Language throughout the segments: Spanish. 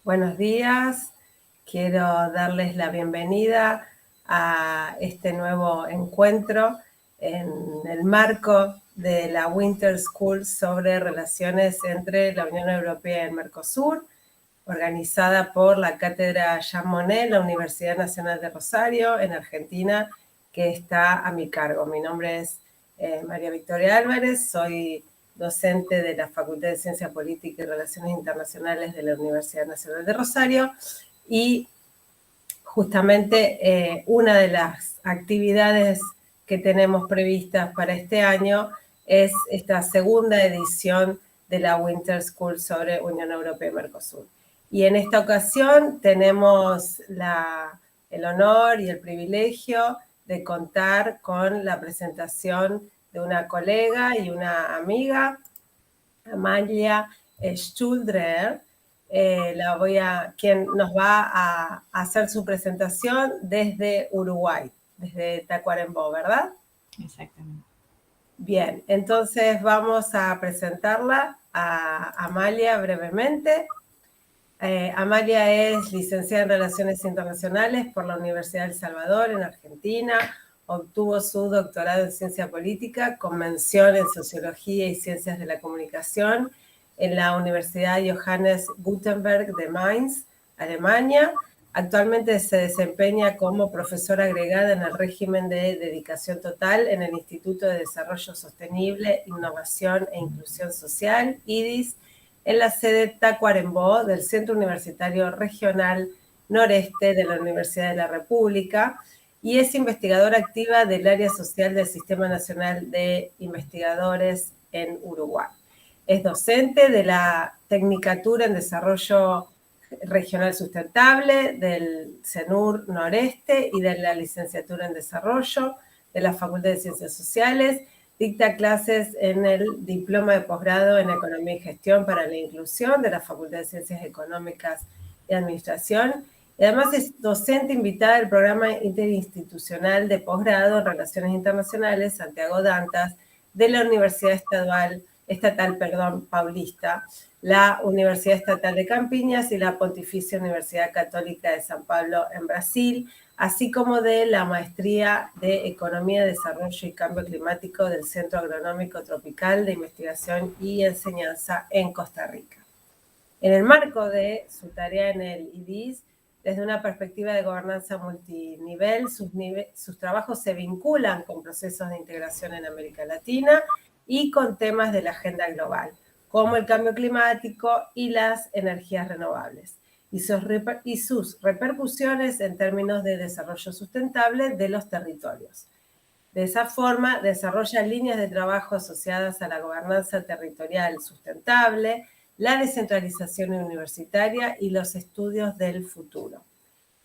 Buenos días, quiero darles la bienvenida a este nuevo encuentro en el marco de la Winter School sobre relaciones entre la Unión Europea y el Mercosur, organizada por la Cátedra Jean Monnet, la Universidad Nacional de Rosario, en Argentina, que está a mi cargo. Mi nombre es María Victoria Álvarez, soy docente de la Facultad de Ciencia Política y Relaciones Internacionales de la Universidad Nacional de Rosario, y justamente una de las actividades que tenemos previstas para este año es esta segunda edición de la Winter School sobre Unión Europea y Mercosur. Y en esta ocasión tenemos el honor y el privilegio de contar con la presentación de una colega y una amiga, Amalia Schuldrer, quien nos va a hacer su presentación desde Uruguay, desde Tacuarembó, ¿verdad? Exactamente. Bien, entonces vamos a presentarla a Amalia brevemente. Amalia es licenciada en Relaciones Internacionales por la Universidad de El Salvador, en Argentina. Obtuvo su doctorado en Ciencia Política con mención en Sociología y Ciencias de la Comunicación en la Universidad Johannes Gutenberg de Mainz, Alemania. Actualmente se desempeña como profesora agregada en el régimen de dedicación total en el Instituto de Desarrollo Sostenible, Innovación e Inclusión Social, IDIS, en la sede Tacuarembó del Centro Universitario Regional Noreste de la Universidad de la República, y es investigadora activa del área social del Sistema Nacional de Investigadores en Uruguay. Es docente de la Tecnicatura en Desarrollo Regional Sustentable del CENUR Noreste y de la Licenciatura en Desarrollo de la Facultad de Ciencias Sociales. Dicta clases en el Diploma de Posgrado en Economía y Gestión para la Inclusión de la Facultad de Ciencias Económicas y Administración. Y además es docente invitada del Programa Interinstitucional de Posgrado en Relaciones Internacionales Santiago Dantas de la Universidad Estatal Paulista, la Universidad Estatal de Campiñas y la Pontificia Universidad Católica de San Pablo en Brasil, así como de la Maestría de Economía, Desarrollo y Cambio Climático del Centro Agronómico Tropical de Investigación y Enseñanza en Costa Rica. En el marco de su tarea en el IDIS, desde una perspectiva de gobernanza multinivel, sus trabajos se vinculan con procesos de integración en América Latina y con temas de la agenda global, como el cambio climático y las energías renovables, y sus repercusiones en términos de desarrollo sustentable de los territorios. De esa forma, desarrolla líneas de trabajo asociadas a la gobernanza territorial sustentable, la descentralización universitaria y los estudios del futuro.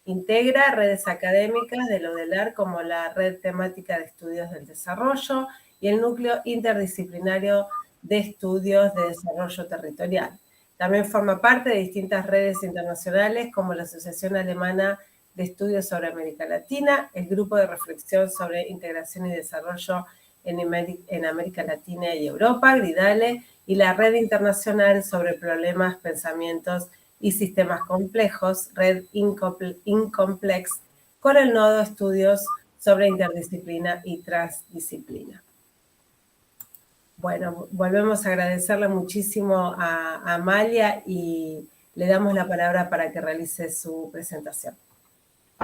Integra redes académicas del ODELAR como la Red Temática de Estudios del Desarrollo y el Núcleo Interdisciplinario de Estudios de Desarrollo Territorial. También forma parte de distintas redes internacionales como la Asociación Alemana de Estudios sobre América Latina, el Grupo de Reflexión sobre Integración y Desarrollo en América Latina y Europa, GRIDALE, y la Red Internacional sobre Problemas, Pensamientos y Sistemas Complejos, Red Incomplex, con el nodo Estudios sobre Interdisciplina y Transdisciplina. Bueno, volvemos a agradecerle muchísimo a Amalia y le damos la palabra para que realice su presentación.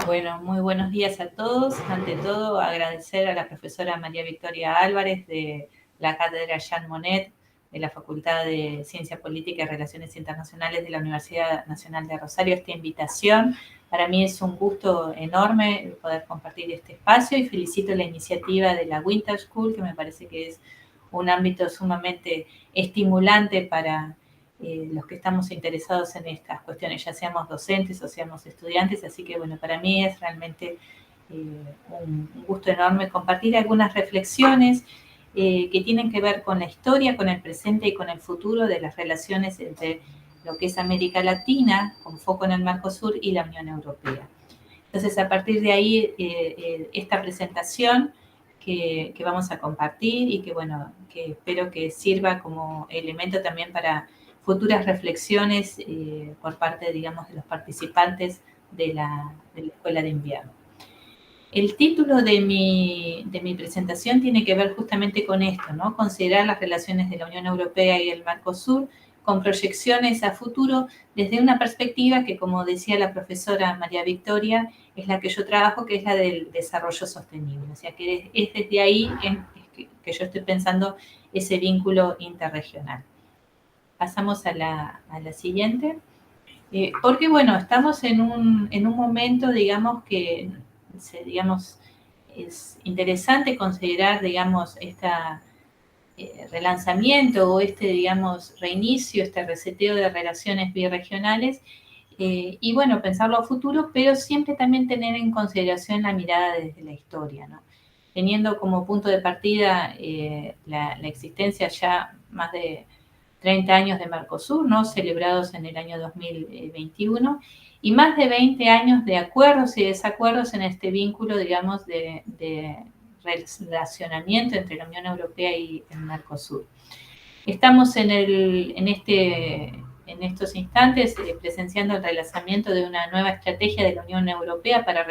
Bueno, muy buenos días a todos. Ante todo, agradecer a la profesora María Victoria Álvarez de la Cátedra Jean Monnet de la Facultad de Ciencia Política y Relaciones Internacionales de la Universidad Nacional de Rosario esta invitación. Para mí es un gusto enorme poder compartir este espacio y felicito la iniciativa de la Winter School, que me parece que es un ámbito sumamente estimulante para los que estamos interesados en estas cuestiones, ya seamos docentes o seamos estudiantes, así que bueno, para mí es realmente un gusto enorme compartir algunas reflexiones que tienen que ver con la historia, con el presente y con el futuro de las relaciones entre lo que es América Latina, con foco en el Mercosur, y la Unión Europea. Entonces, a partir de ahí, esta presentación que vamos a compartir y que, bueno, que espero que sirva como elemento también para futuras reflexiones por parte, digamos, de los participantes de la Escuela de Invierno. El título de mi presentación tiene que ver justamente con esto, ¿no? Considerar las relaciones de la Unión Europea y el Mercosur con proyecciones a futuro desde una perspectiva que, como decía la profesora María Victoria, es la que yo trabajo, que es la del desarrollo sostenible. O sea, que es desde ahí que yo estoy pensando ese vínculo interregional. Pasamos a la siguiente. Porque, bueno, estamos en un momento, digamos, que, digamos, es interesante considerar, digamos, este relanzamiento o digamos, reinicio, este reseteo de relaciones birregionales y, bueno, pensarlo a futuro, pero siempre también tener en consideración la mirada desde la historia, ¿no? Teniendo como punto de partida la existencia ya más de 30 años de Mercosur, ¿no? Celebrados en el año 2021, y más de 20 años de acuerdos y desacuerdos en este vínculo, digamos, de relacionamiento entre la Unión Europea y el Mercosur. Estamos en estos instantes presenciando el relanzamiento de una nueva estrategia de la Unión Europea para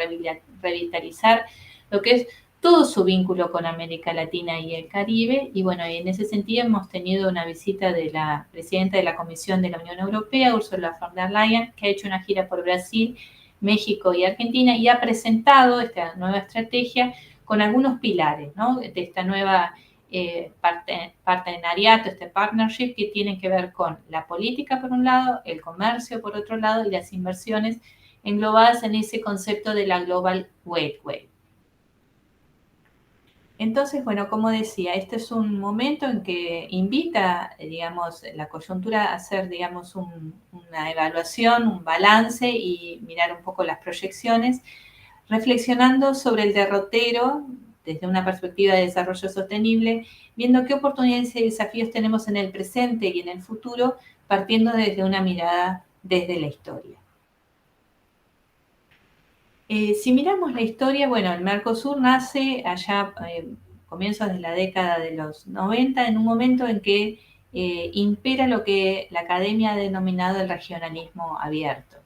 revitalizar lo que es todo su vínculo con América Latina y el Caribe. Y bueno, en ese sentido hemos tenido una visita de la presidenta de la Comisión de la Unión Europea, Ursula von der Leyen, que ha hecho una gira por Brasil, México y Argentina y ha presentado esta nueva estrategia con algunos pilares, ¿no? De esta nueva partenariato, este partnership que tienen que ver con la política por un lado, el comercio por otro lado y las inversiones englobadas en ese concepto de la Global Gateway. Entonces, bueno, como decía, este es un momento en que invita, digamos, la coyuntura a hacer, digamos, una evaluación, un balance y mirar un poco las proyecciones, reflexionando sobre el derrotero desde una perspectiva de desarrollo sostenible, viendo qué oportunidades y desafíos tenemos en el presente y en el futuro, partiendo desde una mirada desde la historia. Si miramos la historia, bueno, el Mercosur nace allá comienzos de la década de los 90, en un momento en que impera lo que la academia ha denominado el regionalismo abierto,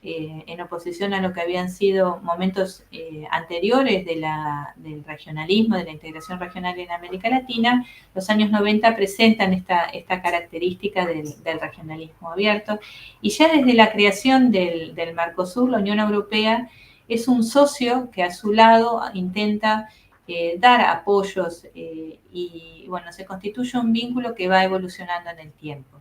en oposición a lo que habían sido momentos anteriores del regionalismo, de la integración regional en América Latina. Los años 90 presentan esta característica del regionalismo abierto, y ya desde la creación del Mercosur, la Unión Europea es un socio que a su lado intenta dar apoyos y, bueno, se constituye un vínculo que va evolucionando en el tiempo.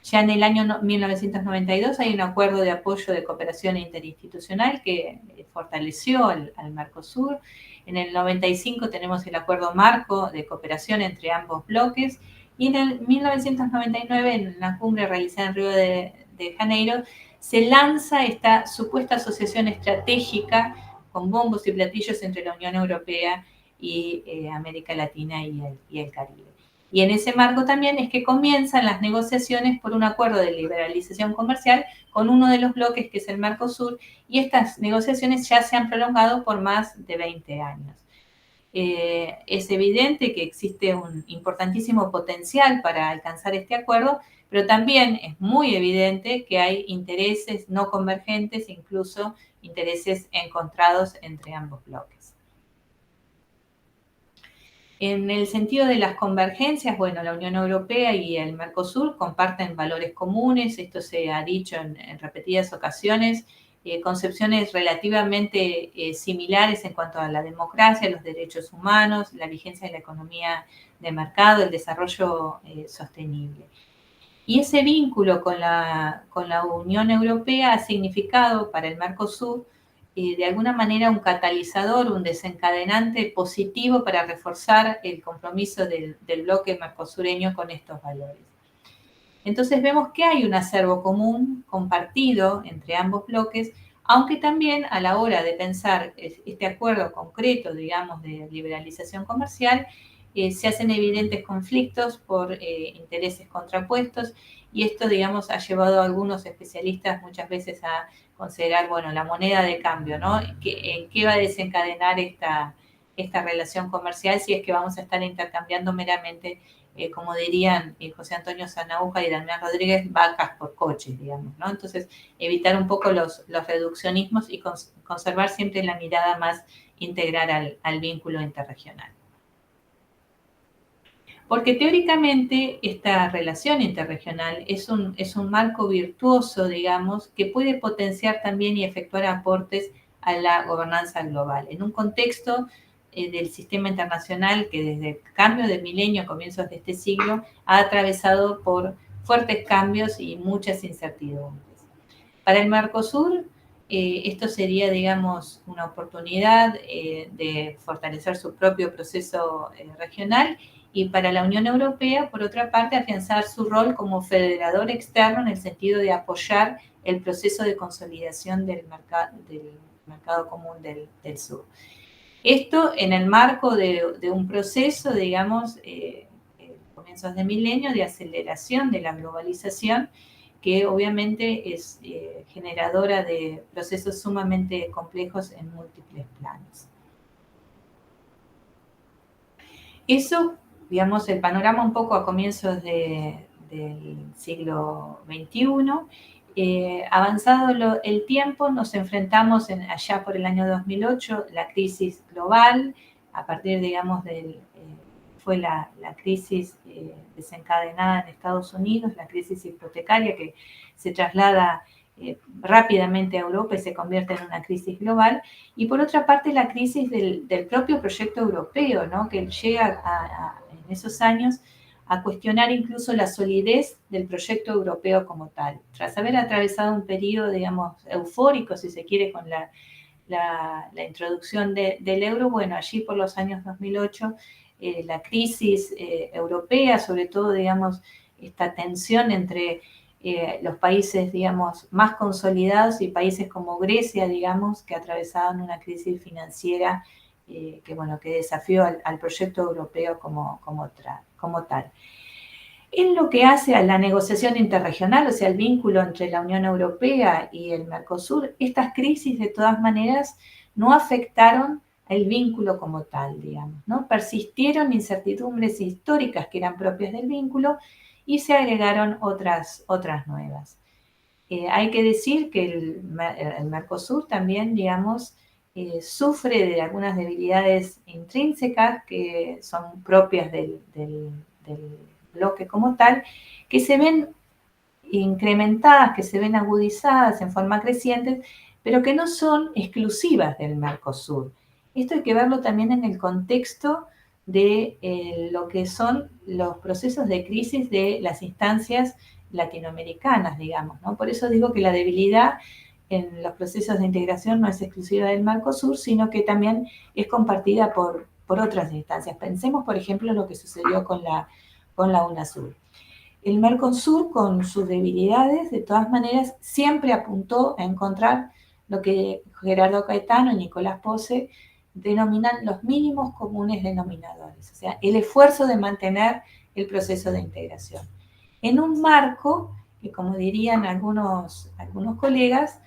Ya en el año 1992 hay un acuerdo de apoyo de cooperación interinstitucional que fortaleció al Mercosur. En el 95 tenemos el acuerdo marco de cooperación entre ambos bloques, y en el 1999, en la cumbre realizada en Río de Janeiro, se lanza esta supuesta asociación estratégica con bombos y platillos entre la Unión Europea y América Latina y el Caribe. Y en ese marco también es que comienzan las negociaciones por un acuerdo de liberalización comercial con uno de los bloques, que es el Mercosur, y estas negociaciones ya se han prolongado por más de 20 años. Es evidente que existe un importantísimo potencial para alcanzar este acuerdo, pero también es muy evidente que hay intereses no convergentes, incluso intereses encontrados entre ambos bloques. En el sentido de las convergencias, bueno, la Unión Europea y el Mercosur comparten valores comunes, esto se ha dicho en repetidas ocasiones, concepciones relativamente similares en cuanto a la democracia, los derechos humanos, la vigencia de la economía de mercado, el desarrollo sostenible. Y ese vínculo con la Unión Europea ha significado para el Mercosur de alguna manera un catalizador, un desencadenante positivo para reforzar el compromiso del bloque mercosureño con estos valores. Entonces vemos que hay un acervo común compartido entre ambos bloques, aunque también a la hora de pensar este acuerdo concreto, digamos, de liberalización comercial, se hacen evidentes conflictos por intereses contrapuestos, y esto, digamos, ha llevado a algunos especialistas muchas veces a considerar, bueno, la moneda de cambio, ¿no? ¿En qué va a desencadenar esta relación comercial si es que vamos a estar intercambiando meramente como dirían José Antonio Sanaúja y Damián Rodríguez, vacas por coches, digamos, ¿no? Entonces, evitar un poco los reduccionismos y conservar siempre la mirada más integral al vínculo interregional. Porque teóricamente esta relación interregional es un marco virtuoso, digamos, que puede potenciar también y efectuar aportes a la gobernanza global. En un contexto del sistema internacional que desde el cambio del milenio a comienzos de este siglo ha atravesado por fuertes cambios y muchas incertidumbres. Para el Mercosur, esto sería, digamos, una oportunidad de fortalecer su propio proceso regional, y para la Unión Europea, por otra parte, afianzar su rol como federador externo en el sentido de apoyar el proceso de consolidación del mercado común del sur. Esto en el marco de un proceso, digamos, comienzos de milenio, de aceleración de la globalización, que obviamente es generadora de procesos sumamente complejos en múltiples planos. Eso, digamos, el panorama un poco a comienzos del siglo XXI. Avanzado el tiempo, nos enfrentamos allá por el año 2008, la crisis global, a partir, digamos, fue la crisis desencadenada en Estados Unidos, la crisis hipotecaria que se traslada rápidamente a Europa y se convierte en una crisis global, y por otra parte la crisis del propio proyecto europeo, ¿no? Que llega en esos años a cuestionar incluso la solidez del proyecto europeo como tal. Tras haber atravesado un periodo, digamos, eufórico, si se quiere, con la introducción del euro, bueno, allí por los años 2008, la crisis europea, sobre todo, digamos, esta tensión entre los países, digamos, más consolidados y países como Grecia, digamos, que atravesaban una crisis financiera que desafió al proyecto europeo como tal. En lo que hace a la negociación interregional, o sea, el vínculo entre la Unión Europea y el Mercosur, estas crisis de todas maneras no afectaron el vínculo como tal, digamos, ¿no? Persistieron incertidumbres históricas que eran propias del vínculo y se agregaron otras nuevas. Hay que decir que el Mercosur también, digamos, sufre de algunas debilidades intrínsecas que son propias del bloque como tal, que se ven incrementadas, que se ven agudizadas en forma creciente, pero que no son exclusivas del Mercosur. Esto hay que verlo también en el contexto de lo que son los procesos de crisis de las instancias latinoamericanas, digamos, ¿no? Por eso digo que la debilidad en los procesos de integración no es exclusiva del Mercosur, sino que también es compartida por otras instancias. Pensemos, por ejemplo, lo que sucedió con la UNASUR. El Mercosur, con sus debilidades, de todas maneras, siempre apuntó a encontrar lo que Gerardo Caetano y Nicolás Posse denominan los mínimos comunes denominadores, o sea, el esfuerzo de mantener el proceso de integración. En un marco que, como dirían algunos colegas,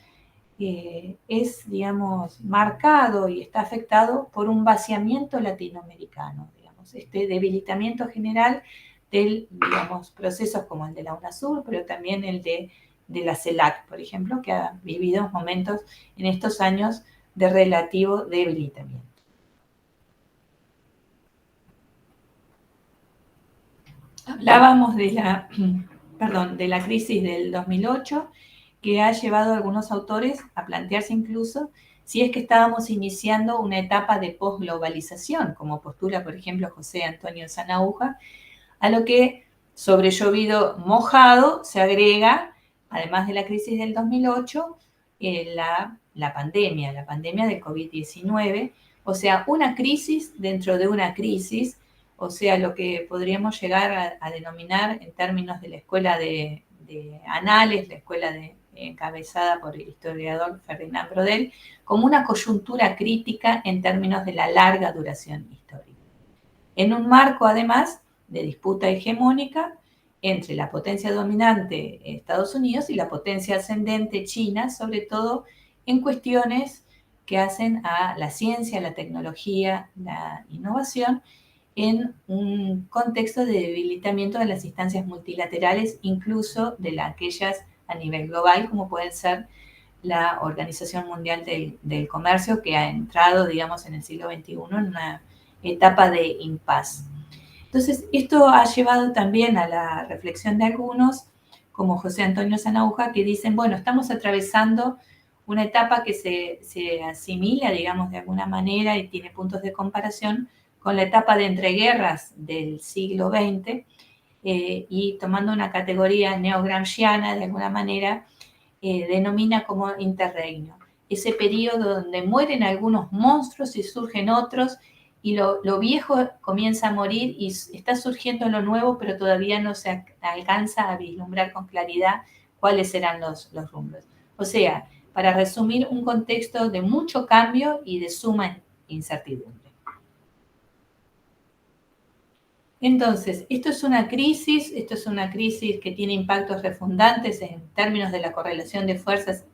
es, digamos, marcado y está afectado por un vaciamiento latinoamericano, digamos, este debilitamiento general digamos, procesos como el de la UNASUR, pero también el de la CELAC, por ejemplo, que ha vivido momentos en estos años de relativo debilitamiento. Hablábamos de la crisis del 2008, que ha llevado a algunos autores a plantearse incluso si es que estábamos iniciando una etapa de posglobalización, como postula, por ejemplo, José Antonio Sanaúja, a lo que sobre llovido mojado se agrega, además de la crisis del 2008, la pandemia del COVID-19, o sea, una crisis dentro de una crisis, o sea, lo que podríamos llegar a denominar en términos de la escuela de Anales, la escuela encabezada por el historiador Ferdinand Brodel, como una coyuntura crítica en términos de la larga duración histórica. En un marco, además, de disputa hegemónica entre la potencia dominante Estados Unidos y la potencia ascendente China, sobre todo en cuestiones que hacen a la ciencia, la tecnología, la innovación, en un contexto de debilitamiento de las instancias multilaterales, incluso de aquellas a nivel global, como pueden ser la Organización Mundial del Comercio, que ha entrado, digamos, en el siglo XXI en una etapa de impas. Entonces, esto ha llevado también a la reflexión de algunos, como José Antonio Sanauja, que dicen, bueno, estamos atravesando una etapa que se asimila, digamos, de alguna manera y tiene puntos de comparación con la etapa de entreguerras del siglo XX, y tomando una categoría neogramsciana, de alguna manera, denomina como interregno. Ese periodo donde mueren algunos monstruos y surgen otros, y lo viejo comienza a morir y está surgiendo lo nuevo, pero todavía no se alcanza a vislumbrar con claridad cuáles serán los rumbos. O sea, para resumir, un contexto de mucho cambio y de suma incertidumbre. Entonces, esto es una crisis que tiene impactos refundantes en términos de la correlación de fuerzas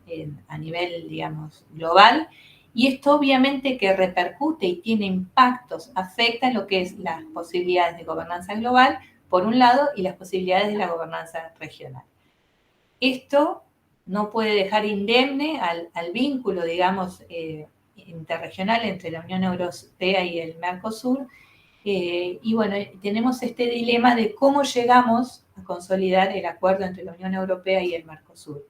a nivel, digamos, global, y esto obviamente que repercute y tiene impactos, afecta lo que es las posibilidades de gobernanza global, por un lado, y las posibilidades de la gobernanza regional. Esto no puede dejar indemne al vínculo, digamos, interregional entre la Unión Europea y el Mercosur. Y bueno, tenemos este dilema de cómo llegamos a consolidar el acuerdo entre la Unión Europea y el Mercosur.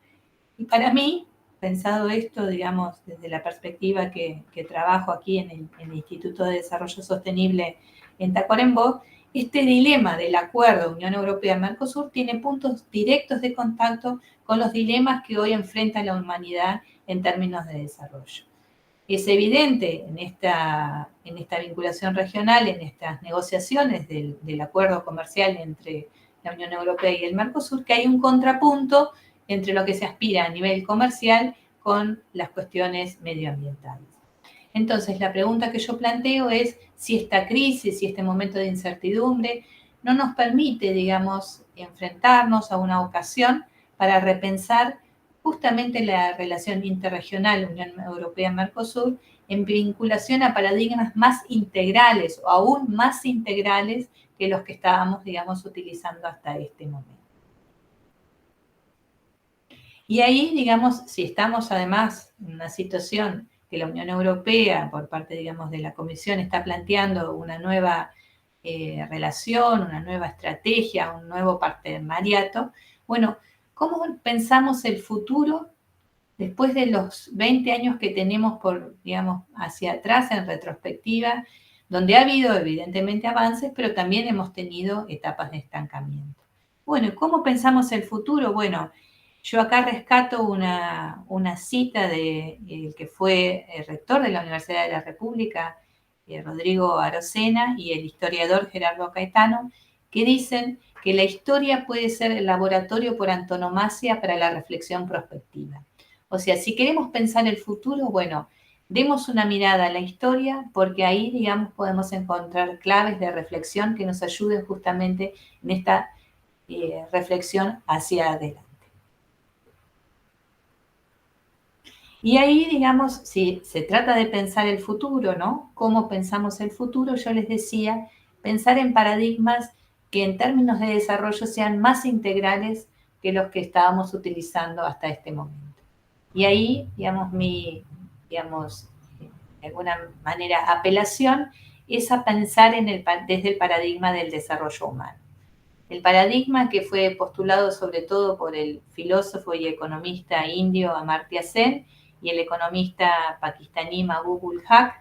Y para mí, pensado esto, digamos, desde la perspectiva que trabajo aquí en el Instituto de Desarrollo Sostenible en Tacuarembó, este dilema del acuerdo Unión Europea-Mercosur tiene puntos directos de contacto con los dilemas que hoy enfrenta la humanidad en términos de desarrollo. Es evidente en esta vinculación regional, en estas negociaciones del acuerdo comercial entre la Unión Europea y el Mercosur, que hay un contrapunto entre lo que se aspira a nivel comercial con las cuestiones medioambientales. Entonces, la pregunta que yo planteo es si esta crisis, si este momento de incertidumbre no nos permite, digamos, enfrentarnos a una ocasión para repensar justamente la relación interregional Unión Europea-Mercosur en vinculación a paradigmas más integrales o aún más integrales que los que estábamos, digamos, utilizando hasta este momento. Y ahí, digamos, si estamos además en una situación que la Unión Europea, por parte, digamos, de la Comisión, está planteando una nueva relación, una nueva estrategia, un nuevo partenariato, bueno, ¿cómo pensamos el futuro después de los 20 años que tenemos digamos, hacia atrás en retrospectiva, donde ha habido evidentemente avances, pero también hemos tenido etapas de estancamiento? Bueno, ¿cómo pensamos el futuro? Bueno, yo acá rescato una cita del que fue el rector de la Universidad de la República, Rodrigo Arocena, y el historiador Gerardo Caetano, que dicen que la historia puede ser el laboratorio por antonomasia para la reflexión prospectiva. O sea, si queremos pensar el futuro, bueno, demos una mirada a la historia, porque ahí, digamos, podemos encontrar claves de reflexión que nos ayuden justamente en esta reflexión hacia adelante. Y ahí, digamos, si se trata de pensar el futuro, ¿no? ¿Cómo pensamos el futuro? Yo les decía, pensar en paradigmas que en términos de desarrollo sean más integrales que los que estábamos utilizando hasta este momento. Y ahí, digamos, digamos, de alguna manera, apelación es a pensar desde el paradigma del desarrollo humano. El paradigma que fue postulado sobre todo por el filósofo y economista indio Amartya Sen y el economista pakistaní Mahbub-ul Haq,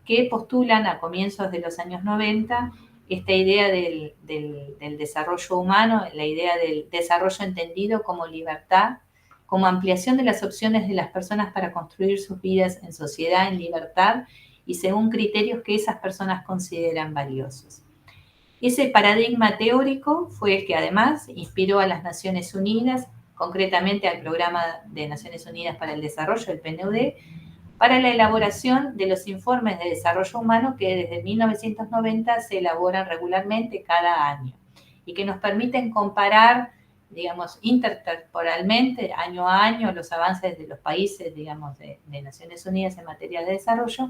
que postulan a comienzos de los años 90 esta idea del desarrollo humano, la idea del desarrollo entendido como libertad, como ampliación de las opciones de las personas para construir sus vidas en sociedad, en libertad y según criterios que esas personas consideran valiosos. Ese paradigma teórico fue el que además inspiró a las Naciones Unidas, concretamente al Programa de Naciones Unidas para el Desarrollo, el PNUD, para la elaboración de los informes de desarrollo humano que desde 1990 se elaboran regularmente cada año y que nos permiten comparar, digamos, intertemporalmente, año a año, los avances de los países, digamos, de Naciones Unidas en materia de desarrollo,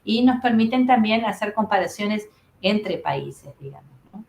y nos permiten también hacer comparaciones entre países, digamos, ¿no?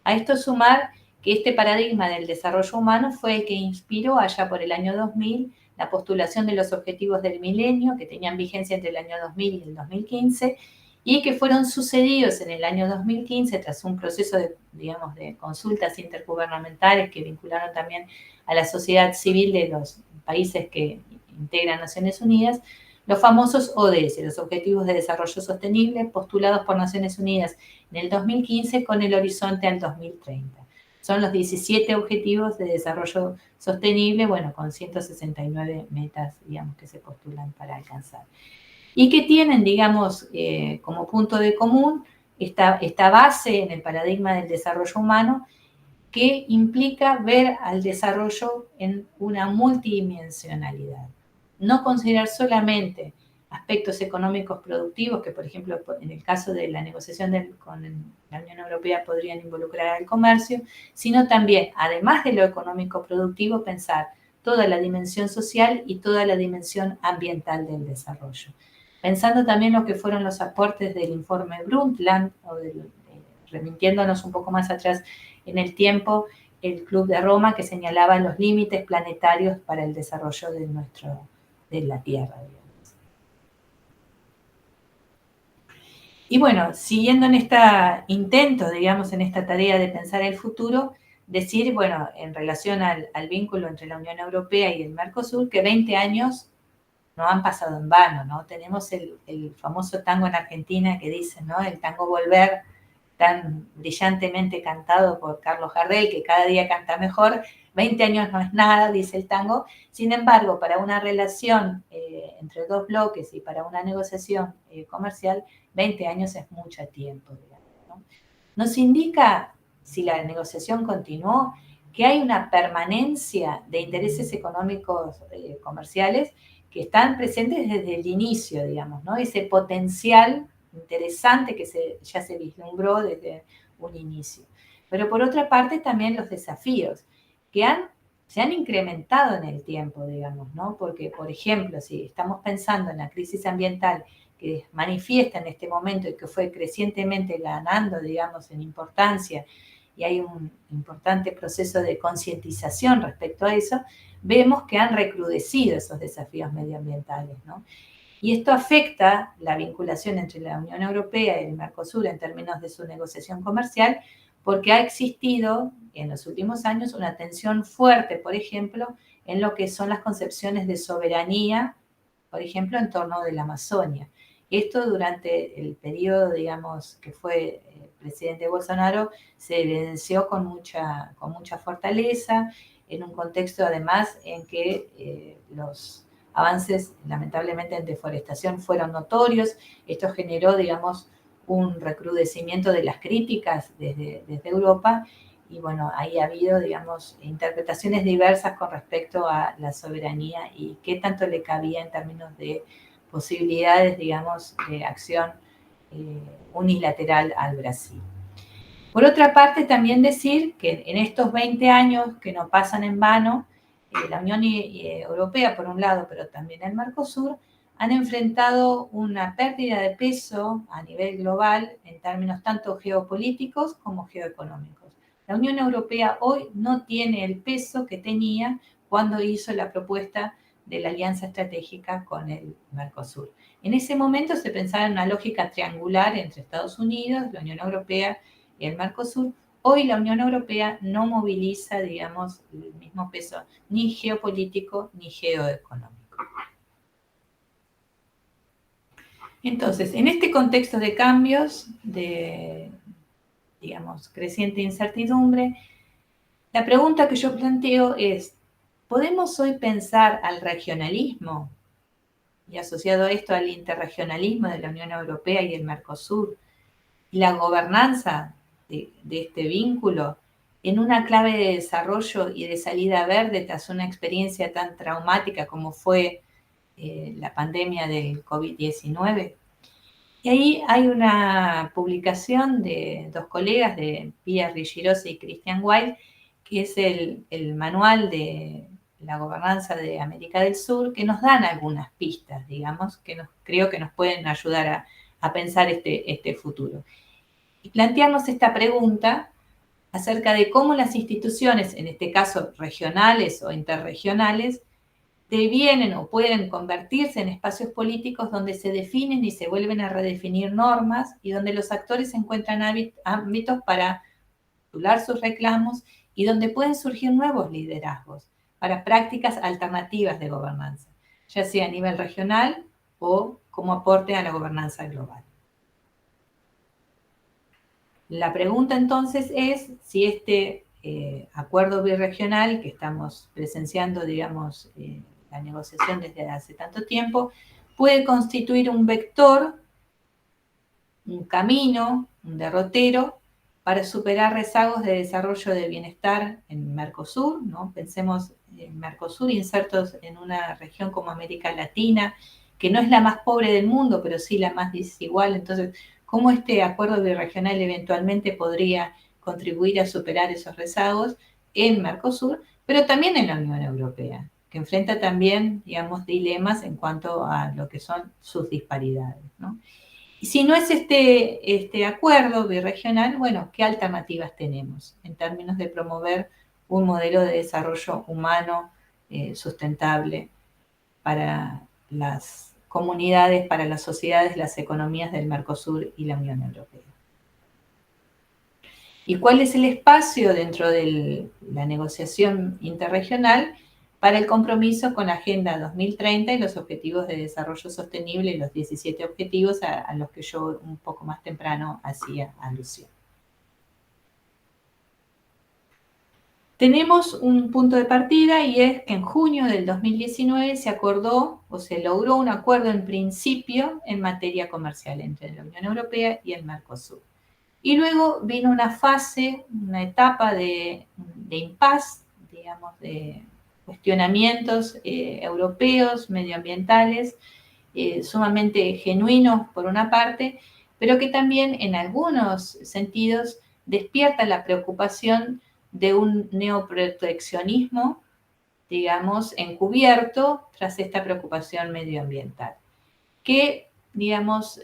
A esto sumar que este paradigma del desarrollo humano fue el que inspiró allá por el año 2000 la postulación de los objetivos del milenio, que tenían vigencia entre el año 2000 y el 2015, y que fueron sucedidos en el año 2015 tras un proceso de, digamos, de consultas intergubernamentales que vincularon también a la sociedad civil de los países que integran Naciones Unidas, los famosos ODS, los Objetivos de Desarrollo Sostenible, postulados por Naciones Unidas en el 2015 con el horizonte al 2030. Son los 17 Objetivos de Desarrollo Sostenible, bueno, con 169 metas, digamos, que se postulan para alcanzar. Y que tienen, digamos, como punto de común esta base en el paradigma del desarrollo humano que implica ver al desarrollo en una multidimensionalidad. No considerar solamente aspectos económicos productivos, que por ejemplo en el caso de la negociación con la Unión Europea podrían involucrar al comercio, sino también, además de lo económico productivo, pensar toda la dimensión social y toda la dimensión ambiental del desarrollo. Pensando también lo que fueron los aportes del informe Brundtland, remitiéndonos un poco más atrás en el tiempo, el Club de Roma, que señalaba los límites planetarios para el desarrollo de la Tierra, digamos. Y bueno, siguiendo en este intento, digamos, en esta tarea de pensar el futuro, decir, bueno, en relación al vínculo entre la Unión Europea y el Mercosur, que 20 años no han pasado en vano, ¿no? Tenemos el famoso tango en Argentina que dice, ¿no? El tango Volver, tan brillantemente cantado por Carlos Gardel, que cada día canta mejor. 20 años no es nada, dice el tango. Sin embargo, para una relación entre dos bloques y para una negociación comercial, 20 años es mucho tiempo, digamos, ¿no? Nos indica, si la negociación continuó, que hay una permanencia de intereses económicos comerciales que están presentes desde el inicio, digamos, ¿no? Ese potencial interesante que ya se vislumbró desde un inicio. Pero por otra parte también los desafíos que se han incrementado en el tiempo, digamos, ¿no? Porque, por ejemplo, si estamos pensando en la crisis ambiental que manifiesta en este momento y que fue crecientemente ganando, digamos, en importancia, y hay un importante proceso de concientización respecto a eso, vemos que han recrudecido esos desafíos medioambientales, ¿no? Y esto afecta la vinculación entre la Unión Europea y el Mercosur en términos de su negociación comercial, porque ha existido en los últimos años una tensión fuerte, por ejemplo, en lo que son las concepciones de soberanía, por ejemplo, en torno de la Amazonia. Esto durante el periodo, digamos, que fue presidente Bolsonaro, se evidenció con mucha fortaleza, en un contexto además en que los avances, lamentablemente, en deforestación fueron notorios. Esto generó, digamos, un recrudecimiento de las críticas desde Europa y, bueno, ahí ha habido, digamos, interpretaciones diversas con respecto a la soberanía y qué tanto le cabía en términos de posibilidades, digamos, de acción unilateral al Brasil. Por otra parte, también decir que en estos 20 años que no pasan en vano, la Unión Europea, por un lado, pero también el Mercosur, han enfrentado una pérdida de peso a nivel global en términos tanto geopolíticos como geoeconómicos. La Unión Europea hoy no tiene el peso que tenía cuando hizo la propuesta de la alianza estratégica con el Mercosur. En ese momento se pensaba en una lógica triangular entre Estados Unidos, la Unión Europea y el Mercosur. Hoy la Unión Europea no moviliza, digamos, el mismo peso ni geopolítico ni geoeconómico. Entonces, en este contexto de cambios, de, digamos, creciente incertidumbre, la pregunta que yo planteo es, ¿podemos hoy pensar al regionalismo y asociado a esto al interregionalismo de la Unión Europea y el Mercosur y la gobernanza de este vínculo en una clave de desarrollo y de salida verde tras una experiencia tan traumática como fue la pandemia del COVID-19? Y ahí hay una publicación de dos colegas, de Pia Rigirosa y Christian Weil, que es el manual de la gobernanza de América del Sur, que nos dan algunas pistas, digamos, que creo que nos pueden ayudar a pensar este futuro. y plantearnos esta pregunta acerca de cómo las instituciones, en este caso regionales o interregionales, devienen o pueden convertirse en espacios políticos donde se definen y se vuelven a redefinir normas y donde los actores encuentran ámbitos para postular sus reclamos y donde pueden surgir nuevos liderazgos para prácticas alternativas de gobernanza, ya sea a nivel regional o como aporte a la gobernanza global. La pregunta entonces es si este acuerdo birregional que estamos presenciando, digamos, la negociación desde hace tanto tiempo, puede constituir un vector, un camino, un derrotero para superar rezagos de desarrollo de bienestar en Mercosur, ¿no? Pensemos en Mercosur insertos en una región como América Latina, que no es la más pobre del mundo, pero sí la más desigual. Entonces, ¿cómo este acuerdo birregional eventualmente podría contribuir a superar esos rezagos en Mercosur, pero también en la Unión Europea, que enfrenta también, digamos, dilemas en cuanto a lo que son sus disparidades, ¿no? Y si no es este acuerdo birregional, bueno, ¿qué alternativas tenemos en términos de promover un modelo de desarrollo humano sustentable para las comunidades, para las sociedades, las economías del Mercosur y la Unión Europea? ¿Y cuál es el espacio dentro de la negociación interregional para el compromiso con la Agenda 2030 y los Objetivos de Desarrollo Sostenible y los 17 objetivos a los que yo un poco más temprano hacía alusión? Tenemos un punto de partida y es que en junio del 2019 se acordó o se logró un acuerdo en principio en materia comercial entre la Unión Europea y el Mercosur. Y luego vino una fase, una etapa de impasse, digamos, de cuestionamientos europeos, medioambientales, sumamente genuinos por una parte, pero que también en algunos sentidos despierta la preocupación de un neoproteccionismo, digamos, encubierto tras esta preocupación medioambiental, que digamos,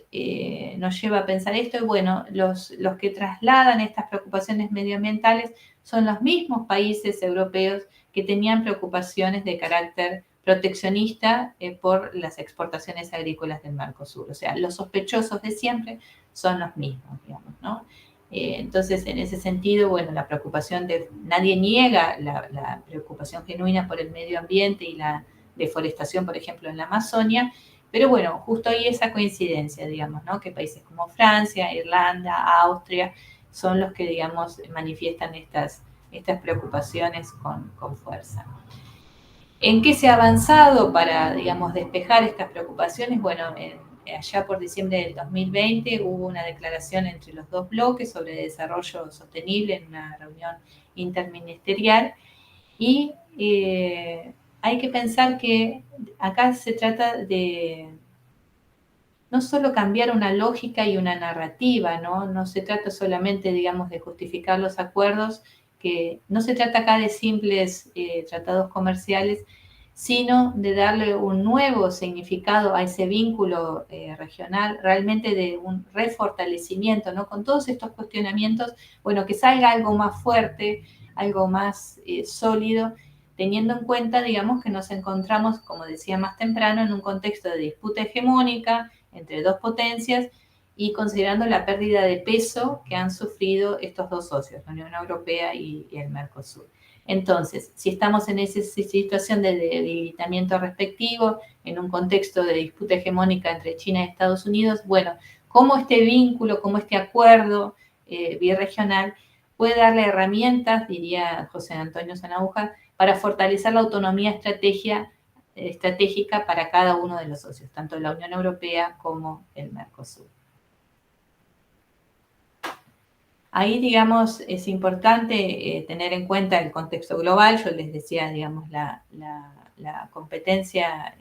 nos lleva a pensar esto, y bueno, los que trasladan estas preocupaciones medioambientales son los mismos países europeos que tenían preocupaciones de carácter proteccionista por las exportaciones agrícolas del Mercosur. O sea, los sospechosos de siempre son los mismos, digamos, ¿no? Entonces, en ese sentido, bueno, la preocupación nadie niega la preocupación genuina por el medio ambiente y la deforestación, por ejemplo, en la Amazonia, pero bueno, justo ahí esa coincidencia, digamos, ¿no? Que países como Francia, Irlanda, Austria, son los que, digamos, manifiestan estas preocupaciones con fuerza. ¿En qué se ha avanzado para, digamos, despejar estas preocupaciones? Bueno, allá por diciembre del 2020 hubo una declaración entre los dos bloques sobre desarrollo sostenible en una reunión interministerial y hay que pensar que acá se trata de no solo cambiar una lógica y una narrativa, ¿no? No se trata solamente, digamos, de justificar los acuerdos, que no se trata acá de simples tratados comerciales, sino de darle un nuevo significado a ese vínculo regional, realmente de un refortalecimiento, ¿no? Con todos estos cuestionamientos, bueno, que salga algo más fuerte, algo más sólido, teniendo en cuenta, digamos, que nos encontramos, como decía más temprano, en un contexto de disputa hegemónica entre dos potencias y considerando la pérdida de peso que han sufrido estos dos socios, la Unión Europea y el Mercosur. Entonces, si estamos en esa situación de debilitamiento respectivo, en un contexto de disputa hegemónica entre China y Estados Unidos, bueno, cómo este vínculo, cómo este acuerdo birregional puede darle herramientas, diría José Antonio Sanaúja, para fortalecer la autonomía estratégica para cada uno de los socios, tanto la Unión Europea como el Mercosur. Ahí, digamos, es importante tener en cuenta el contexto global. Yo les decía, digamos, la competencia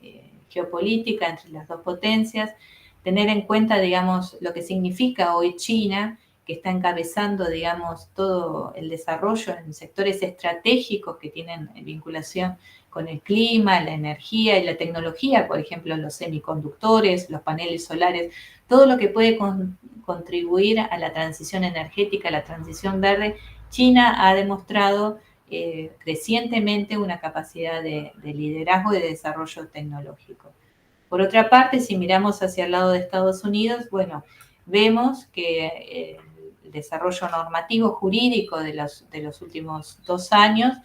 geopolítica entre las dos potencias, tener en cuenta, digamos, lo que significa hoy China, que está encabezando, digamos, todo el desarrollo en sectores estratégicos que tienen vinculación con el clima, la energía y la tecnología, por ejemplo, los semiconductores, los paneles solares, todo lo que puede contribuir a la transición energética, a la transición verde, China ha demostrado crecientemente una capacidad de liderazgo y de desarrollo tecnológico. Por otra parte, si miramos hacia el lado de Estados Unidos, bueno, vemos que el desarrollo normativo jurídico de los últimos 2 años,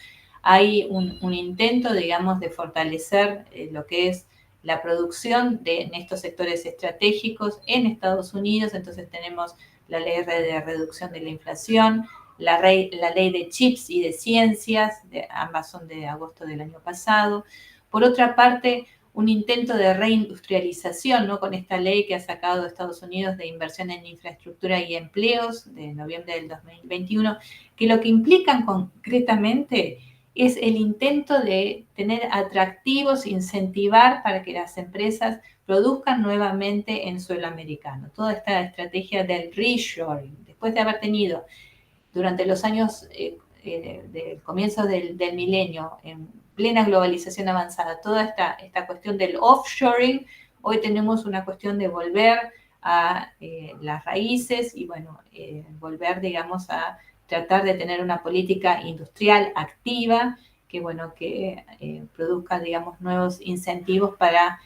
hay un intento, digamos, de fortalecer lo que es la producción en estos sectores estratégicos en Estados Unidos. Entonces tenemos la ley de reducción de la inflación, la ley de chips y de ciencias, ambas son de agosto del año pasado. Por otra parte, un intento de reindustrialización, ¿no? Con esta ley que ha sacado Estados Unidos de inversión en infraestructura y empleos de noviembre del 2021, que lo que implican concretamente es el intento de tener atractivos, incentivar para que las empresas produzcan nuevamente en suelo americano. Toda esta estrategia del reshoring, después de haber tenido durante los años del comienzo del milenio, en plena globalización avanzada, toda esta cuestión del offshoring, hoy tenemos una cuestión de volver a las raíces y, bueno, volver, digamos, a tratar de tener una política industrial activa que, bueno, que produzca, digamos, nuevos incentivos para,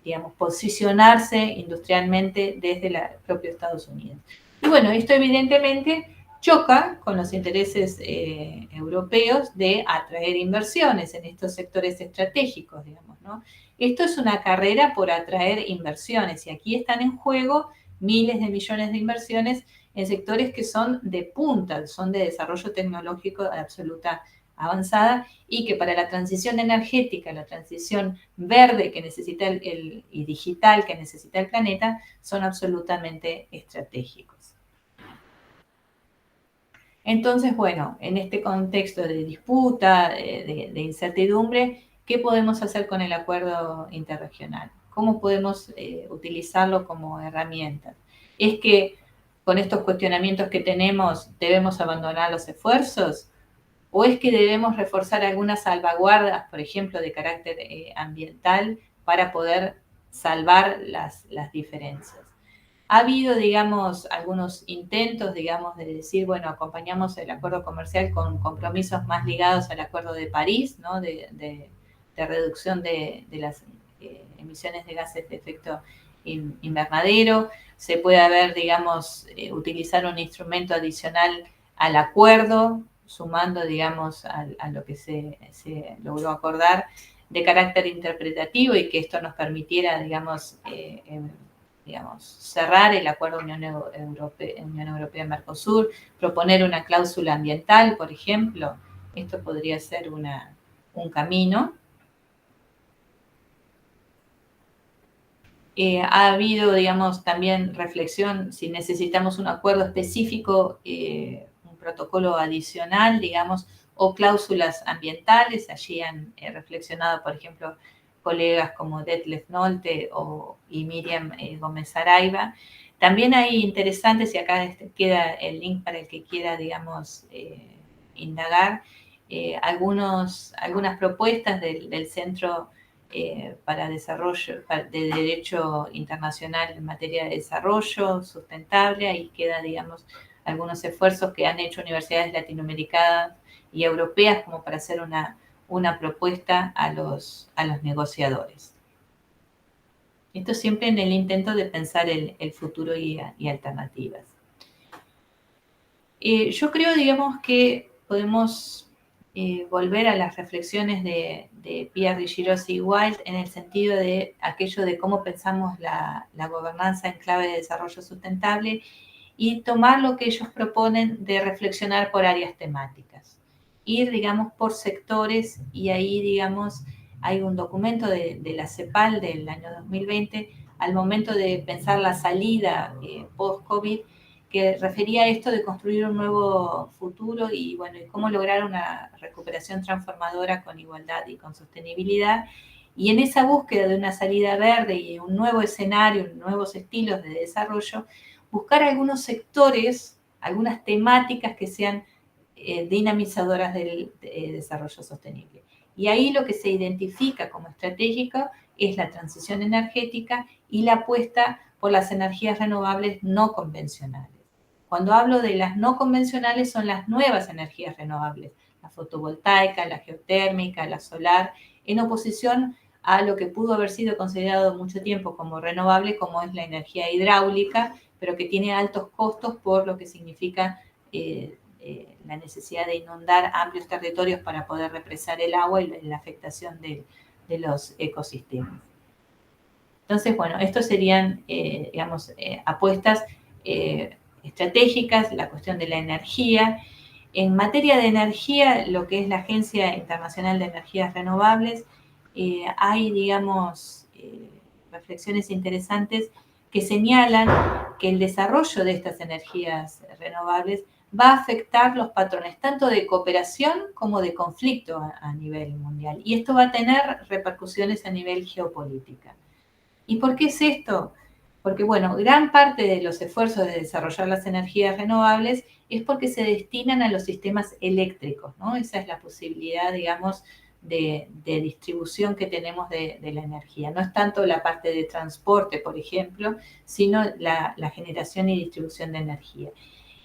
digamos, posicionarse industrialmente desde el propio Estados Unidos. Y, bueno, esto evidentemente choca con los intereses europeos de atraer inversiones en estos sectores estratégicos, digamos, ¿no? Esto es una carrera por atraer inversiones y aquí están en juego miles de millones de inversiones en sectores que son de punta, son de desarrollo tecnológico de absoluta avanzada y que para la transición energética, la transición verde que necesita y digital que necesita el planeta, son absolutamente estratégicos. Entonces, bueno, en este contexto de disputa, de incertidumbre, ¿qué podemos hacer con el acuerdo interregional? ¿Cómo podemos utilizarlo como herramienta? ¿Es que con estos cuestionamientos que tenemos debemos abandonar los esfuerzos? ¿O es que debemos reforzar algunas salvaguardas, por ejemplo, de carácter ambiental, para poder salvar las diferencias? Ha habido, digamos, algunos intentos, digamos, de decir, bueno, acompañamos el acuerdo comercial con compromisos más ligados al Acuerdo de París, ¿no? De reducción de las emisiones de gases de efecto invernadero. Se puede haber, digamos, utilizar un instrumento adicional al acuerdo, sumando, digamos, a lo que se logró acordar de carácter interpretativo y que esto nos permitiera, digamos, cerrar el acuerdo Unión Europea-Mercosur, proponer una cláusula ambiental, por ejemplo. Esto podría ser un camino. Ha habido, digamos, también reflexión si necesitamos un acuerdo específico, un protocolo adicional, digamos, o cláusulas ambientales. Allí han reflexionado, por ejemplo, colegas como Detlef Nolte y Miriam Gómez Saraiva. También hay interesantes, y acá queda el link para el que quiera, digamos, indagar, algunas propuestas del Centro para Desarrollo de Derecho Internacional en materia de desarrollo sustentable. Ahí queda, digamos, algunos esfuerzos que han hecho universidades latinoamericanas y europeas como para hacer una propuesta a los negociadores. Esto siempre en el intento de pensar el futuro y alternativas. Yo creo, digamos, que podemos volver a las reflexiones de Pierre Rigirosi y Wild en el sentido de aquello de cómo pensamos la gobernanza en clave de desarrollo sustentable y tomar lo que ellos proponen de reflexionar por áreas temáticas. Ir, digamos, por sectores y ahí, digamos, hay un documento de la CEPAL del año 2020 al momento de pensar la salida post-COVID que refería a esto de construir un nuevo futuro y, bueno, y cómo lograr una recuperación transformadora con igualdad y con sostenibilidad. Y en esa búsqueda de una salida verde y un nuevo escenario, nuevos estilos de desarrollo, buscar algunos sectores, algunas temáticas que sean dinamizadoras del desarrollo sostenible. Y ahí lo que se identifica como estratégico es la transición energética y la apuesta por las energías renovables no convencionales. Cuando hablo de las no convencionales son las nuevas energías renovables, la fotovoltaica, la geotérmica, la solar, en oposición a lo que pudo haber sido considerado mucho tiempo como renovable, como es la energía hidráulica, pero que tiene altos costos por lo que significa la necesidad de inundar amplios territorios para poder represar el agua y la afectación de los ecosistemas. Entonces, bueno, estos serían, digamos, apuestas estratégicas, la cuestión de la energía. En materia de energía, lo que es la Agencia Internacional de Energías Renovables, hay, digamos, reflexiones interesantes que señalan que el desarrollo de estas energías renovables va a afectar los patrones tanto de cooperación como de conflicto a nivel mundial. Y esto va a tener repercusiones a nivel geopolítica. ¿Y por qué es esto? Porque, bueno, gran parte de los esfuerzos de desarrollar las energías renovables es porque se destinan a los sistemas eléctricos, ¿no? Esa es la posibilidad, digamos, de distribución que tenemos de la energía. No es tanto la parte de transporte, por ejemplo, sino la generación y distribución de energía.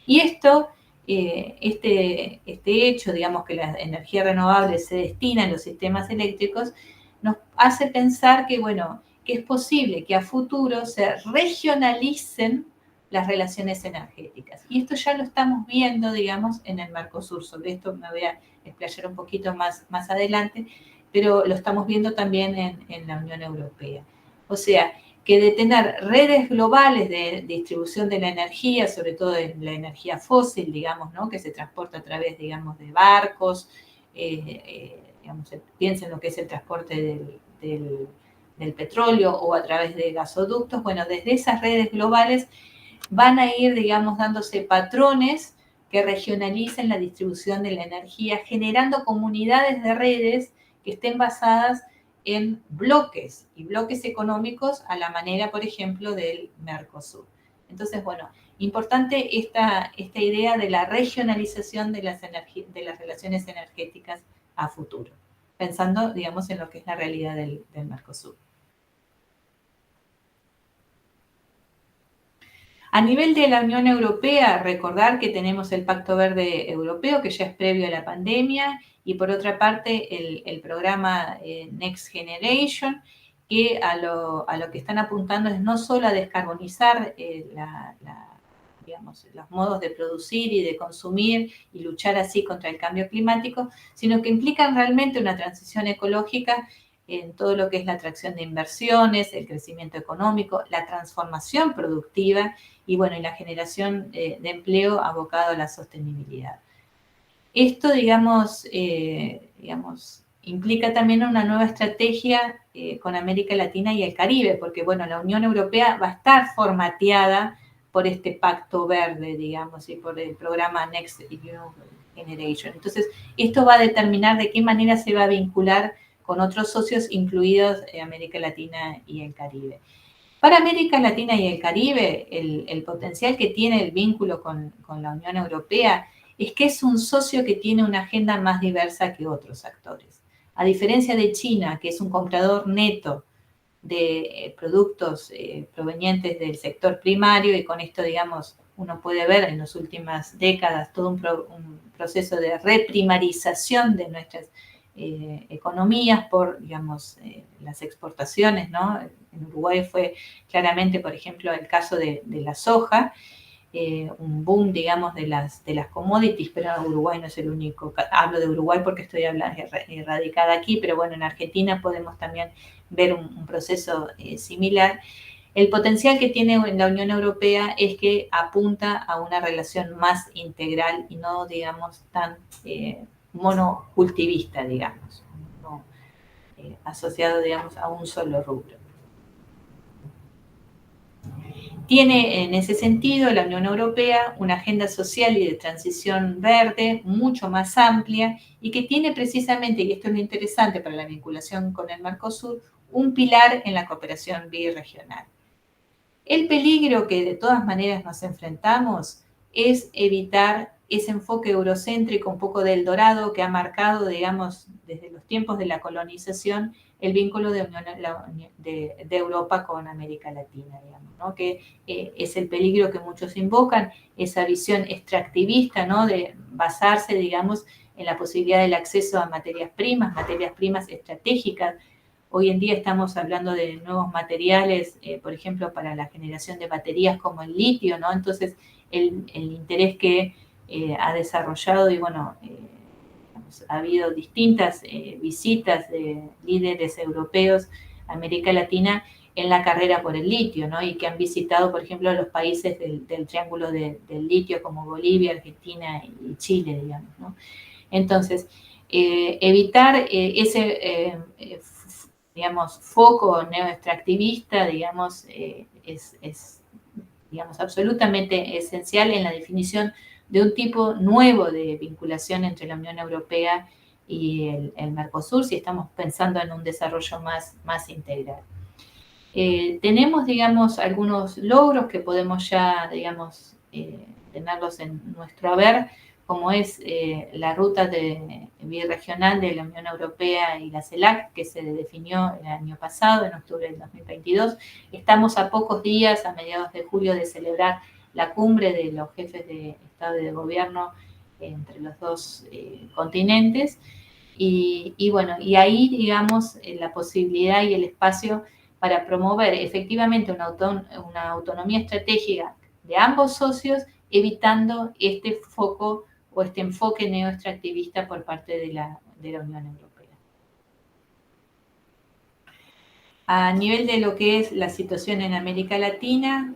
Y esto, este hecho, digamos, que las energías renovables se destinan a los sistemas eléctricos, nos hace pensar que, bueno, que es posible que a futuro se regionalicen las relaciones energéticas. Y esto ya lo estamos viendo, digamos, en el Mercosur. Sobre esto me voy a explayar un poquito más adelante, pero lo estamos viendo también en la Unión Europea. O sea, que de tener redes globales de distribución de la energía, sobre todo de la energía fósil, digamos, ¿no? Que se transporta a través, digamos, de barcos, digamos, piensen lo que es el transporte del petróleo o a través de gasoductos. Bueno, desde esas redes globales van a ir, digamos, dándose patrones que regionalicen la distribución de la energía, generando comunidades de redes que estén basadas en bloques y bloques económicos a la manera, por ejemplo, del Mercosur. Entonces, bueno, importante esta idea de la regionalización de las relaciones energéticas a futuro, pensando, digamos, en lo que es la realidad del Mercosur. A nivel de la Unión Europea, recordar que tenemos el Pacto Verde Europeo, que ya es previo a la pandemia, y por otra parte el programa Next Generation, que a lo que están apuntando es no solo a descarbonizar digamos, los modos de producir y de consumir y luchar así contra el cambio climático, sino que implican realmente una transición ecológica en todo lo que es la atracción de inversiones, el crecimiento económico, la transformación productiva y, bueno, y la generación de empleo abocado a la sostenibilidad. Esto, digamos, implica también una nueva estrategia con América Latina y el Caribe, porque, bueno, la Unión Europea va a estar formateada por este pacto verde, digamos, y por el programa Next Generation. Entonces, esto va a determinar de qué manera se va a vincular con otros socios, incluidos América Latina y el Caribe. Para América Latina y el Caribe, el potencial que tiene el vínculo con la Unión Europea es que es un socio que tiene una agenda más diversa que otros actores. A diferencia de China, que es un comprador neto de productos provenientes del sector primario, y con esto, digamos, uno puede ver en las últimas décadas todo un proceso de reprimarización de nuestras economías por, digamos, las exportaciones, ¿no? En Uruguay fue claramente, por ejemplo, el caso de la soja, un boom, digamos, de las commodities, pero Uruguay no es el único. Hablo de Uruguay porque estoy radicada aquí, pero bueno, en Argentina podemos también ver un proceso similar. El potencial que tiene la Unión Europea es que apunta a una relación más integral y no, digamos, tan monocultivista, digamos, no, asociado, digamos, a un solo rubro. Tiene en ese sentido la Unión Europea una agenda social y de transición verde mucho más amplia y que tiene precisamente, y esto es lo interesante para la vinculación con el Mercosur, un pilar en la cooperación birregional. El peligro que de todas maneras nos enfrentamos es evitar ese enfoque eurocéntrico, un poco del dorado que ha marcado, digamos, desde los tiempos de la colonización, el vínculo de Europa con América Latina, digamos, ¿no? Que es el peligro que muchos invocan, esa visión extractivista, ¿no? De basarse, digamos, en la posibilidad del acceso a materias primas estratégicas. Hoy en día estamos hablando de nuevos materiales, por ejemplo, para la generación de baterías como el litio, ¿no? Entonces, el interés que ha desarrollado y bueno, ha habido distintas visitas de líderes europeos a América Latina en la carrera por el litio, ¿no? Y que han visitado, por ejemplo, los países del triángulo del litio como Bolivia, Argentina y Chile, digamos, ¿no? Entonces, evitar ese, digamos, foco neoextractivista, digamos, es, digamos, absolutamente esencial en la definición de un tipo nuevo de vinculación entre la Unión Europea y el Mercosur, si estamos pensando en un desarrollo más integral. Tenemos, digamos, algunos logros que podemos ya, digamos, tenerlos en nuestro haber, como es la ruta birregional de la Unión Europea y la CELAC, que se definió el año pasado, en octubre del 2022. Estamos a pocos días, a mediados de julio, de celebrar la cumbre de los jefes de Estado y de Gobierno entre los dos continentes. Y bueno, y ahí, digamos, la posibilidad y el espacio para promover efectivamente una autonomía estratégica de ambos socios, evitando este foco o este enfoque neoextractivista por parte de la Unión Europea. A nivel de lo que es la situación en América Latina,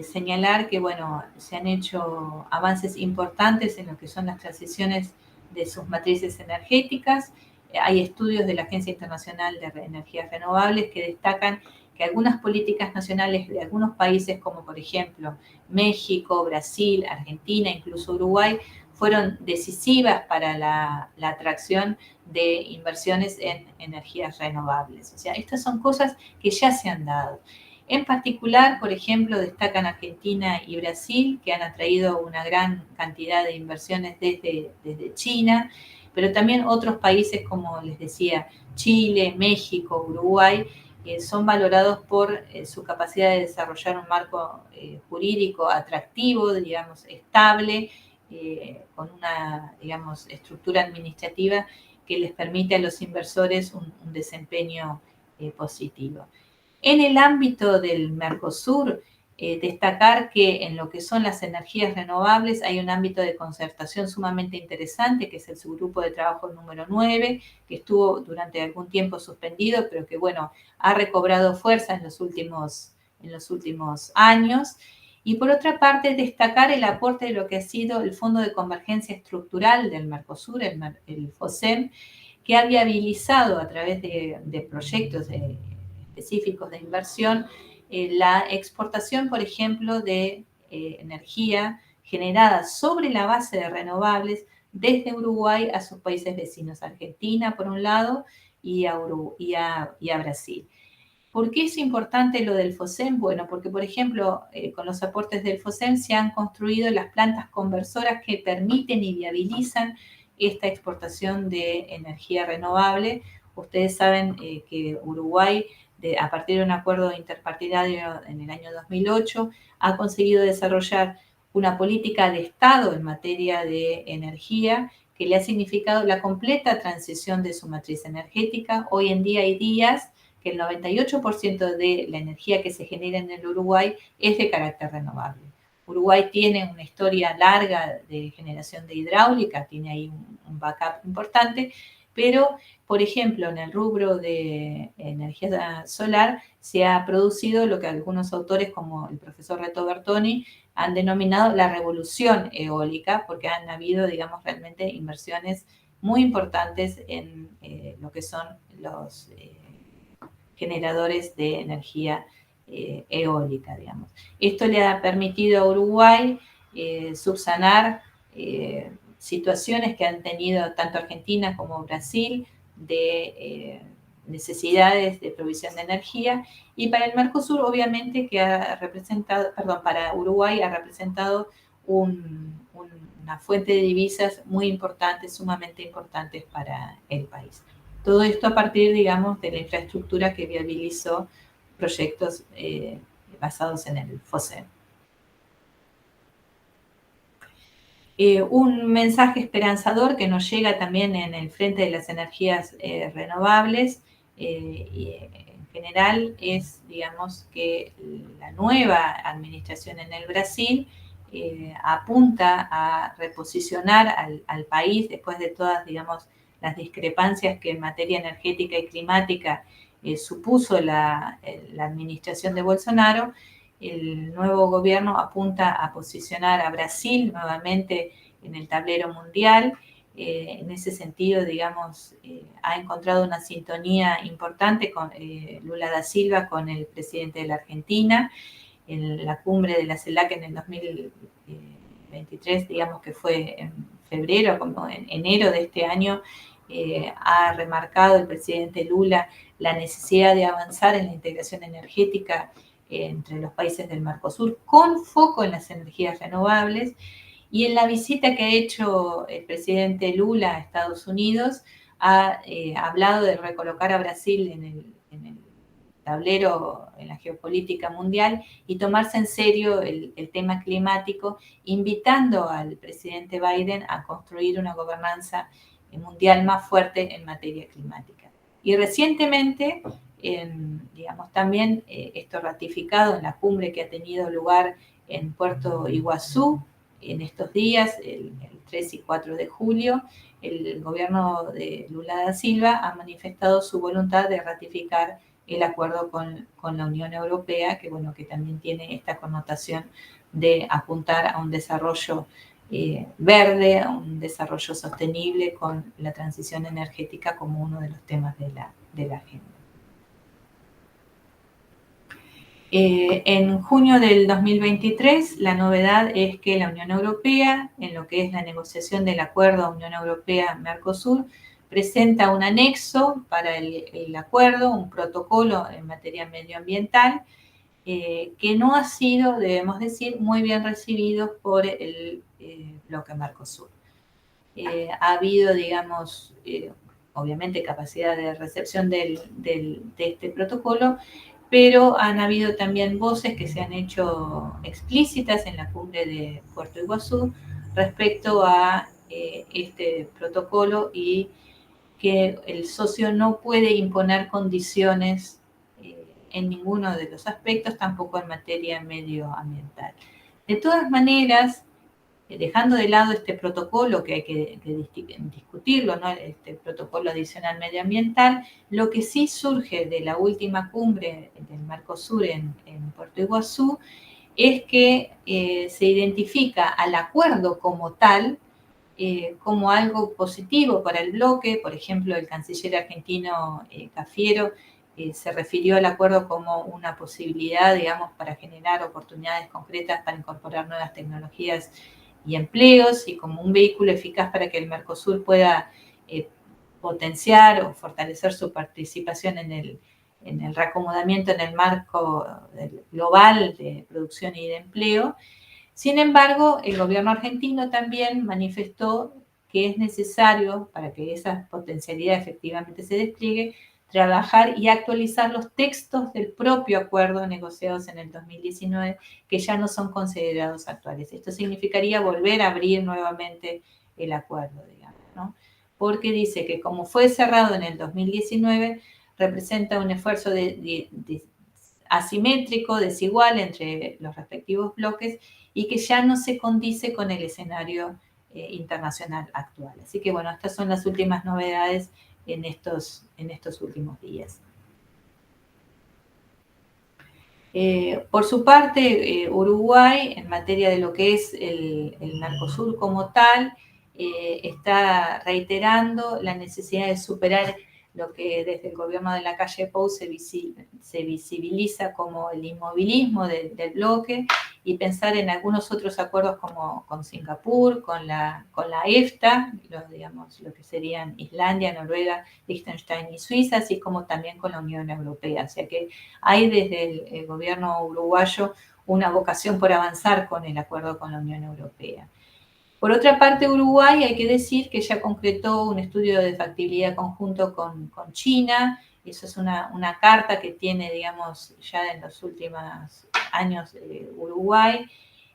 señalar que, bueno, se han hecho avances importantes en lo que son las transiciones de sus matrices energéticas. Hay estudios de la Agencia Internacional de Energías Renovables que destacan que algunas políticas nacionales de algunos países, como por ejemplo México, Brasil, Argentina, incluso Uruguay, fueron decisivas para la atracción de inversiones en energías renovables. O sea, estas son cosas que ya se han dado. En particular, por ejemplo, destacan Argentina y Brasil, que han atraído una gran cantidad de inversiones desde China, pero también otros países, como les decía, Chile, México, Uruguay, son valorados por su capacidad de desarrollar un marco jurídico atractivo, digamos, estable, con una, digamos, estructura administrativa que les permite a los inversores un desempeño positivo. En el ámbito del Mercosur, destacar que en lo que son las energías renovables hay un ámbito de concertación sumamente interesante, que es el subgrupo de trabajo número 9, que estuvo durante algún tiempo suspendido, pero que, bueno, ha recobrado fuerza en los últimos años. Y por otra parte, destacar el aporte de lo que ha sido el Fondo de Convergencia Estructural del Mercosur, el FOSEM, que ha viabilizado a través de proyectos específicos de inversión la exportación, por ejemplo, de energía generada sobre la base de renovables desde Uruguay a sus países vecinos, Argentina por un lado y a Brasil. ¿Por qué es importante lo del FOSEM? Bueno, porque, por ejemplo, con los aportes del FOSEM se han construido las plantas conversoras que permiten y viabilizan esta exportación de energía renovable. Ustedes saben que Uruguay, a partir de un acuerdo interpartidario en el año 2008, ha conseguido desarrollar una política de Estado en materia de energía que le ha significado la completa transición de su matriz energética. Hoy en día hay días que el 98% de la energía que se genera en el Uruguay es de carácter renovable. Uruguay tiene una historia larga de generación de hidráulica, tiene ahí un backup importante, pero, por ejemplo, en el rubro de energía solar se ha producido lo que algunos autores, como el profesor Reto Bertoni, han denominado la revolución eólica, porque han habido, digamos, realmente inversiones muy importantes en lo que son los generadores de energía eólica, digamos. Esto le ha permitido a Uruguay subsanar situaciones que han tenido tanto Argentina como Brasil de necesidades de provisión de energía, y para el Mercosur obviamente que ha representado, para Uruguay ha representado una fuente de divisas muy importante, sumamente importante para el país. Todo esto a partir, digamos, de la infraestructura que viabilizó proyectos basados en el FOSEM. Un mensaje esperanzador que nos llega también en el frente de las energías renovables y en general es, digamos, que la nueva administración en el Brasil apunta a reposicionar al país después de todas, digamos, las discrepancias que en materia energética y climática supuso la administración de Bolsonaro. El nuevo gobierno apunta a posicionar a Brasil nuevamente en el tablero mundial. En ese sentido, digamos, ha encontrado una sintonía importante con Lula da Silva, con el presidente de la Argentina, en la cumbre de la CELAC en el 2023, digamos que fue en febrero, como en enero de este año, ha remarcado el presidente Lula la necesidad de avanzar en la integración energética entre los países del Mercosur, con foco en las energías renovables. Y en la visita que ha hecho el presidente Lula a Estados Unidos, ha hablado de recolocar a Brasil en el tablero, en la geopolítica mundial, y tomarse en serio el tema climático, invitando al presidente Biden a construir una gobernanza mundial más fuerte en materia climática. Y recientemente, digamos, también esto ratificado en la cumbre que ha tenido lugar en Puerto Iguazú en estos días, el 3 y 4 de julio, el gobierno de Lula da Silva ha manifestado su voluntad de ratificar el acuerdo con la Unión Europea, que, bueno, que también tiene esta connotación de apuntar a un desarrollo verde, a un desarrollo sostenible con la transición energética como uno de los temas de la agenda. En junio del 2023, la novedad es que la Unión Europea, en lo que es la negociación del acuerdo Unión Europea-Mercosur, presenta un anexo para el acuerdo, un protocolo en materia medioambiental, que no ha sido, debemos decir, muy bien recibido por el bloque Mercosur. Ha habido, digamos, obviamente capacidad de recepción de este protocolo, pero han habido también voces que se han hecho explícitas en la cumbre de Puerto Iguazú respecto a este protocolo y que el socio no puede imponer condiciones en ninguno de los aspectos, tampoco en materia medioambiental. De todas maneras, dejando de lado este protocolo que hay que discutirlo, ¿no? Este protocolo adicional medioambiental, lo que sí surge de la última cumbre del Mercosur en Puerto Iguazú es que se identifica al acuerdo como tal, como algo positivo para el bloque. Por ejemplo, el canciller argentino Cafiero se refirió al acuerdo como una posibilidad, digamos, para generar oportunidades concretas para incorporar nuevas tecnologías y empleos, y como un vehículo eficaz para que el Mercosur pueda potenciar o fortalecer su participación en el reacomodamiento en el marco global de producción y de empleo. Sin embargo, el gobierno argentino también manifestó que es necesario, para que esa potencialidad efectivamente se despliegue, trabajar y actualizar los textos del propio acuerdo negociados en el 2019, que ya no son considerados actuales. Esto significaría volver a abrir nuevamente el acuerdo, digamos, ¿no? Porque dice que como fue cerrado en el 2019, representa un esfuerzo asimétrico, desigual entre los respectivos bloques, y que ya no se condice con el escenario internacional actual. Así que, bueno, estas son las últimas novedades en estos últimos días. Por su parte, Uruguay, en materia de lo que es el Mercosur como tal, está reiterando la necesidad de superar lo que desde el gobierno de la calle Pou se visibiliza como el inmovilismo del bloque, y pensar en algunos otros acuerdos como con Singapur, con la EFTA, digamos, lo que serían Islandia, Noruega, Liechtenstein y Suiza, así como también con la Unión Europea. O sea que hay desde el gobierno uruguayo una vocación por avanzar con el acuerdo con la Unión Europea. Por otra parte, Uruguay, hay que decir que ya concretó un estudio de factibilidad conjunto con China. Eso es una carta que tiene, digamos, ya en los últimos años Uruguay.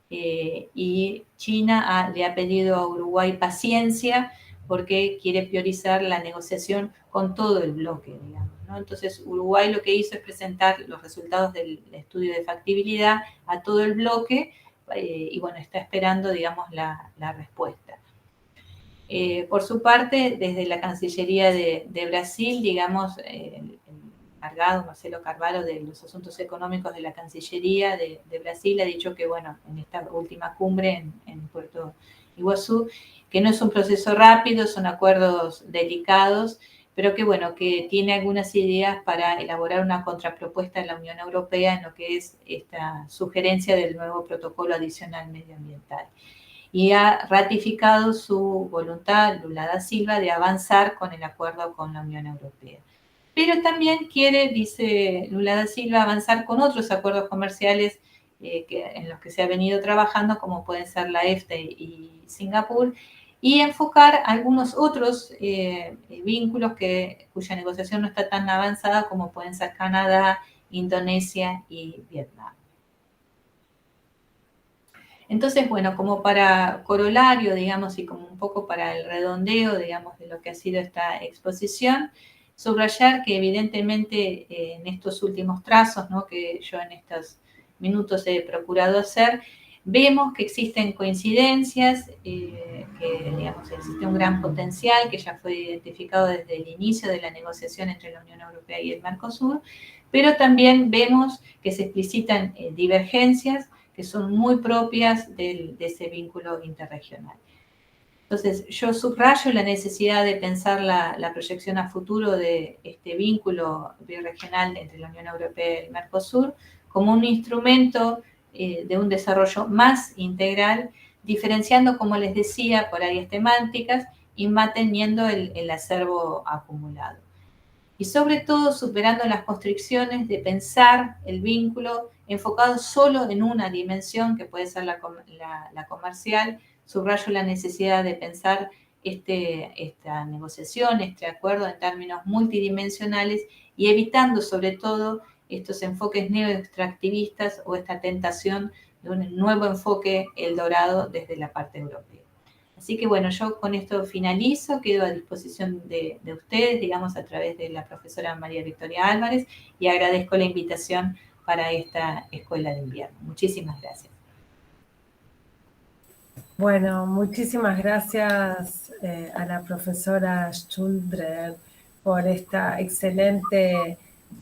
Y China le ha pedido a Uruguay paciencia porque quiere priorizar la negociación con todo el bloque, digamos, ¿no? Entonces, Uruguay lo que hizo es presentar los resultados del estudio de factibilidad a todo el bloque, y bueno, está esperando, digamos, la respuesta. Por su parte, desde la Cancillería de Brasil, digamos, el encargado, Marcelo Carvalho, de los asuntos económicos de la Cancillería de Brasil, ha dicho que, bueno, en esta última cumbre en Puerto Iguazú, que no es un proceso rápido, son acuerdos delicados, pero que, bueno, que tiene algunas ideas para elaborar una contrapropuesta de la Unión Europea en lo que es esta sugerencia del nuevo protocolo adicional medioambiental. Y ha ratificado su voluntad, Lula da Silva, de avanzar con el acuerdo con la Unión Europea. Pero también quiere, dice Lula da Silva, avanzar con otros acuerdos comerciales en los que se ha venido trabajando, como pueden ser la EFTA y Singapur, y enfocar algunos otros vínculos cuya negociación no está tan avanzada, como pueden ser Canadá, Indonesia y Vietnam. Entonces, bueno, como para corolario, digamos, y como un poco para el redondeo, digamos, de lo que ha sido esta exposición, subrayar que evidentemente en estos últimos trazos, ¿no?, que yo en estos minutos he procurado hacer, vemos que existen coincidencias, que, digamos, existe un gran potencial que ya fue identificado desde el inicio de la negociación entre la Unión Europea y el Mercosur, pero también vemos que se explicitan divergencias que son muy propias de ese vínculo interregional. Entonces, yo subrayo la necesidad de pensar la proyección a futuro de este vínculo birregional entre la Unión Europea y el Mercosur como un instrumento de un desarrollo más integral, diferenciando, como les decía, por áreas temáticas y manteniendo el acervo acumulado. Y sobre todo superando las constricciones de pensar el vínculo enfocado solo en una dimensión, que puede ser la comercial. Subrayo la necesidad de pensar esta negociación, este acuerdo en términos multidimensionales y evitando sobre todo estos enfoques neoextractivistas o esta tentación de un nuevo enfoque eldorado desde la parte europea. Así que bueno, yo con esto finalizo, quedo a disposición de ustedes, digamos, a través de la profesora María Victoria Álvarez, y agradezco la invitación para esta escuela de invierno. Muchísimas gracias. Bueno, muchísimas gracias a la profesora Schuldrer por esta excelente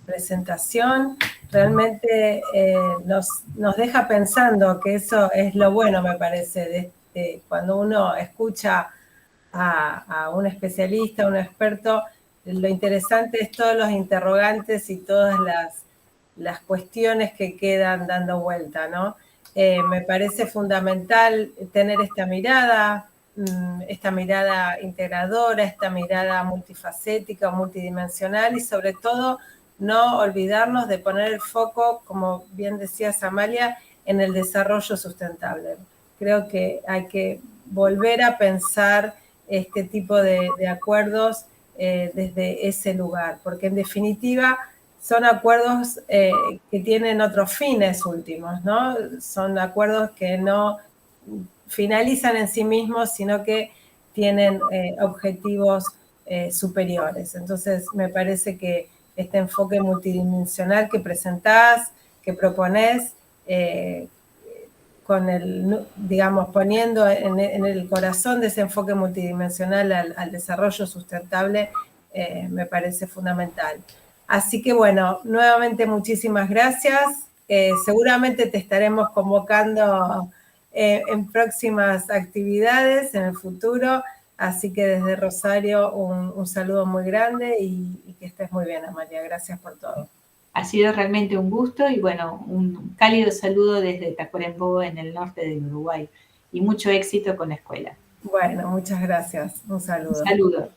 presentación. Realmente nos deja pensando, que eso es lo bueno, me parece, cuando uno escucha a un especialista, a un experto. Lo interesante es todos los interrogantes y todas las cuestiones que quedan dando vuelta, ¿no? Me parece fundamental tener esta mirada integradora, esta mirada multifacética, multidimensional, y sobre todo no olvidarnos de poner el foco, como bien decía Amalia, en el desarrollo sustentable. Creo que hay que volver a pensar este tipo de acuerdos desde ese lugar, porque en definitiva son acuerdos que tienen otros fines últimos, ¿no? Son acuerdos que no finalizan en sí mismos, sino que tienen objetivos superiores. Entonces, me parece que este enfoque multidimensional que presentás, que proponés, con digamos, poniendo en el corazón de ese enfoque multidimensional al desarrollo sustentable, me parece fundamental. Así que bueno, nuevamente muchísimas gracias. Seguramente te estaremos convocando en próximas actividades en el futuro. Así que desde Rosario un saludo muy grande y que estés muy bien, Amalia. Gracias por todo. Ha sido realmente un gusto y bueno, un cálido saludo desde Tacuarembó, en el norte del Uruguay, y mucho éxito con la escuela. Bueno, muchas gracias. Un saludo. Un saludo.